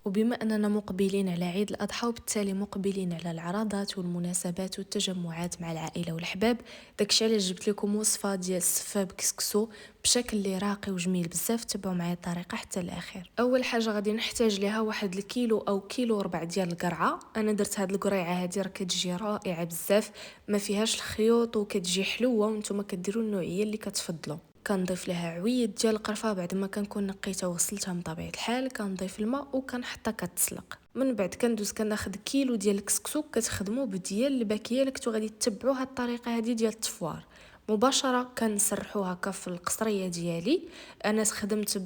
وبما أننا مقبلين على عيد الأضحى وبالتالي مقبلين على العراضات والمناسبات والتجمعات مع العائلة والحباب، داكشي علاش جبت لكم وصفة ديال السفة بكسكسو بشكل اللي راقي وجميل بزاف. تبعوا معايا الطريقة حتى الأخير. أول حاجة غادي نحتاج ليها واحد الكيلو أو كيلو وربع ديال القرعة. أنا درت هاد القريعة هادي راه كتجي رائعة بزاف، ما فيهاش الخيوط وكتجي حلوة، وانتم كديروا النوعية اللي كتفضلوا. كنضيف لها عويد ديال القرفه بعد ما كنكون نقيتها وغسلتها من طبيعه الحال. كنضيف الماء وكنحطها كتسلق. من بعد كندوز كناخذ كيلو ديال الكسكسو. كتخدموا بديال الباكيه اللي كنتو غادي تتبعوا هاد الطريقه هذه ديال التفوار مباشره. كنسرحوها هكا في القصريه ديالي. انا خدمت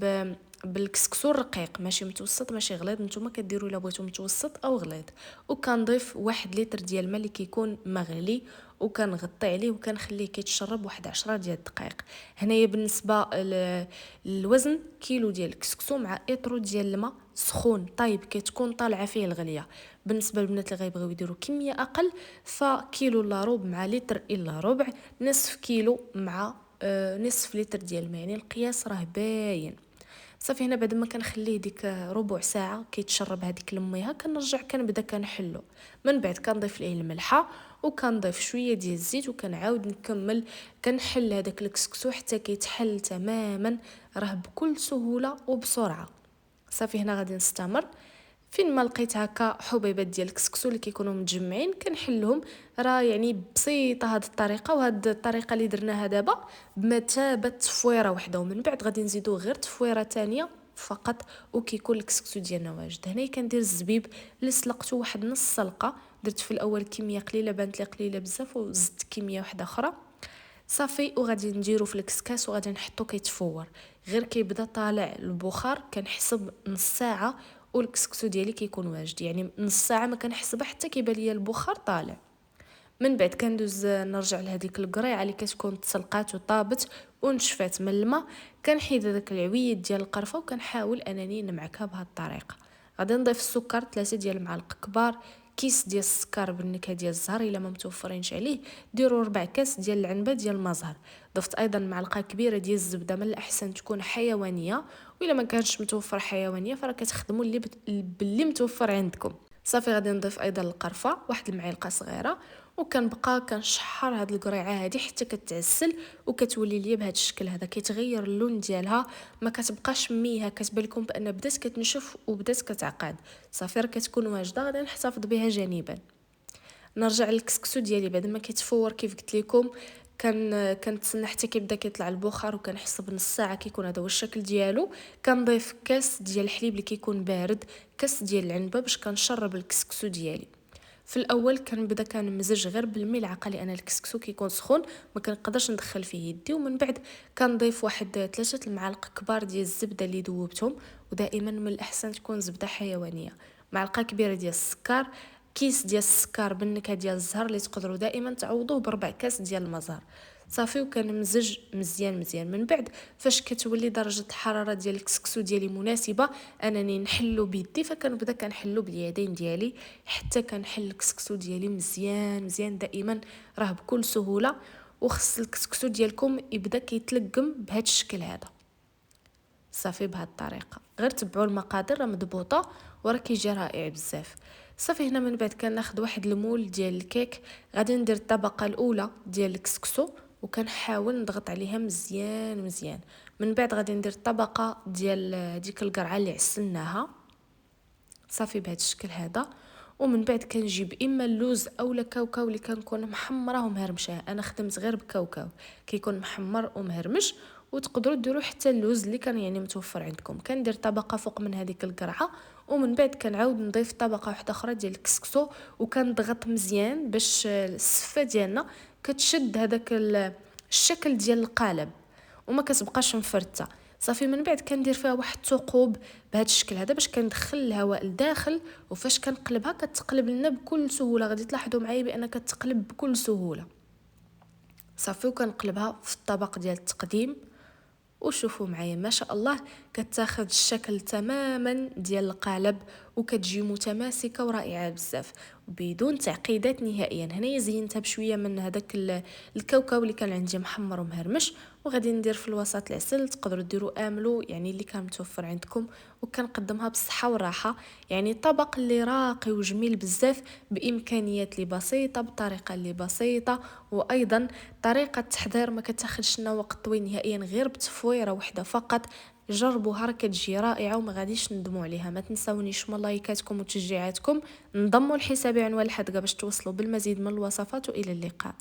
بالكسكسو الرقيق، ماشي متوسط ماشي غليظ، نتوما كديروا الا بغيتو متوسط او غليظ. وكنضيف 1 لتر ديال الماء اللي كيكون مغلي، وكنغطي عليه وكنخليه كيتشرب واحد 10 ديال الدقائق. هنايا بالنسبه للوزن، كيلو ديال الكسكسو مع اطرو ديال الماء سخون طيب كتكون طالعه فيه الغليه. بالنسبه للبنات اللي غيبغيو يديروا كميه اقل، فكيلو الا ربع مع لتر الا ربع، نصف كيلو مع نصف لتر ديال الماء، يعني القياس راه باين. صافي هنا بعد ما كنخليه ديك ربع ساعه كيتشرب هذيك المياه، كنرجع كنبدا كنحلو. من بعد كنضيف ليه الملحه وكنضيف شويه ديال الزيت وكنعاود نكمل كنحل هذاك الكسكسو حتى كيتحل تماما، راه بكل سهوله وبسرعه. صافي هنا غادي نستمر. فين ما لقيت هكا حبيبات ديال الكسكسو اللي كيكونوا متجمعين كنحلهم. راه يعني بسيطه هاد الطريقه، وهاد الطريقه اللي درناها دابا بمثابه تفويره وحده، ومن بعد غادي نزيدو غير تفويره تانية فقط وكيكون الكسكسو ديالنا واجد. هنا كندير الزبيب اللي سلقته واحد نص سلقه. درت في الاول كميه قليله بانت لي قليله بزاف، وزدت كميه واحده اخرى. صافي وغادي نديرو في الكسكاس وغادي نحطو كيتفور. غير كيبدا طالع البخار كنحسب نص ساعه والكسكسو ديالي كيكون واجد، يعني نص ساعه ما كنحسبها حتى كيبان ليا البخار طالع. من بعد كندوز نرجع لهذيك القريعه اللي كتكون تسلقات وطابت ونشفات من الماء. كنحيد هذاك العويد ديال القرفه وكنحاول انني نمعكها بهذه الطريقه. غادي نضيف السكر 3 ديال المعالق كبار، كيس ديال السكر بالنكهه ديال الزهر الا ما متوفرينش عليه ديروا 4 كاس ديال العنبه ديال المزهر. ضفت ايضا معلقه كبيره ديال الزبده، من الاحسن تكون حيوانيه، والا ما كانش متوفر حيوانيه فراه كتخدموا باللي متوفر عندكم. صافي غادي نضيف ايضا القرفه واحد المعلقه صغيره، وكنبقى كنشحر هاد القريعه هادي حتى كتعسل وكتولي ليا بهذا الشكل هذا. كيتغير اللون ديالها، ما كتبقاش ميها، كتبان لكم بان بدات كتنشف وبدات كتعقد. صافي راه كتكون واجده، غادي نحتفظ بها جانبا. نرجع للكسكسو ديالي بعد ما كيتفور كيف قلت لكم. كنتسنى حتى كيبدا كيطلع البخار وكنحسب نص ساعه كيكون هذا هو الشكل ديالو. كنضيف كاس ديال الحليب اللي كيكون بارد، كاس ديال العنبه باش كنشرب الكسكسو ديالي. في الاول كنبدا كنمزج غير بالملعقه لان الكسكسو كيكون سخون ما كنقدرش ندخل فيه يدي. ومن بعد كنضيف واحد 3 المعالق كبار ديال الزبده اللي ذوبتهم، ودائما من الاحسن تكون زبده حيوانيه. معلقه كبيره ديال السكر، كيس ديال السكر بالنكهه ديال الزهر اللي تقدروا دائما تعوضوه بربع كاس ديال المزهر. صافي وكنمزج مزيان مزيان. من بعد فاش كتولي درجه الحراره ديال الكسكسو ديالي مناسبه انني نحلو بيدي، فكنبدا كنحلو باليدين ديالي حتى كنحل الكسكسو ديالي مزيان مزيان. دائما راه بكل سهوله، وخص الكسكسو ديالكم يبدا كيتلقم بهذا الشكل هذا. صافي بهذه الطريقه غير تبعوا المقادير راه مضبوطه وراه كيجي رائع بزاف. صافي هنا من بعد كناخذ واحد المول ديال الكيك. غادي ندير الطبقه الاولى ديال الكسكسو وكنحاول نضغط عليها مزيان مزيان. من بعد غادي ندير الطبقه ديال ديك القرعه اللي عسلناها. صافي بهذا الشكل هذا. ومن بعد كنجيب اما اللوز اولا كاوكاو اللي كنكون محمره ومهرمشه. انا خدمت غير بكاوكاو كيكون محمر ومهرمش، وتقدروا ديروا حتى اللوز اللي كان يعني متوفر عندكم. كندير طبقه فوق من هذيك القرعه، ومن بعد كنعاود نضيف طبقه واحده اخرى ديال الكسكسو وكنضغط مزيان باش السفه ديالنا كتشد هذاك الشكل ديال القالب وما كتبقاش مفرته. صافي من بعد كندير فيها واحد الثقوب بهذا الشكل هذا باش كندخل الهواء لداخل، وفاش كنقلبها كتقلب لنا بكل سهوله. غادي تلاحظوا معايا بان كتقلب بكل سهوله. صافي وكنقلبها في الطبق ديال التقديم، وشوفوا معايا ما شاء الله كتاخذ الشكل تماما ديال القالب وكتجي متماسكه ورائعه بزاف. بدون تعقيدات نهائيا. هنايا زينتها بشويه من هذاك الكاوكاو اللي كان عندي محمر ومهرمش، وغادي ندير في الوسط العسل. تقدروا ديروا املو يعني اللي كان متوفر عندكم، وكنقدمها بالصحه والراحه. يعني طبق اللي راقي وجميل بزاف، بامكانيات اللي بسيطه، بطريقه اللي بسيطه. وايضا طريقه التحضير ما كتاخذش لنا وقت طويل نهائيا، غير بتفويره وحده فقط. جربوها راه كتجي رائعه وما غاديش ندموا عليها. ما تنساونيش من لايكاتكم وتشجيعاتكم. انضموا لحسابي عنوان الحلقه باش توصلوا بالمزيد من الوصفات، والى اللقاء.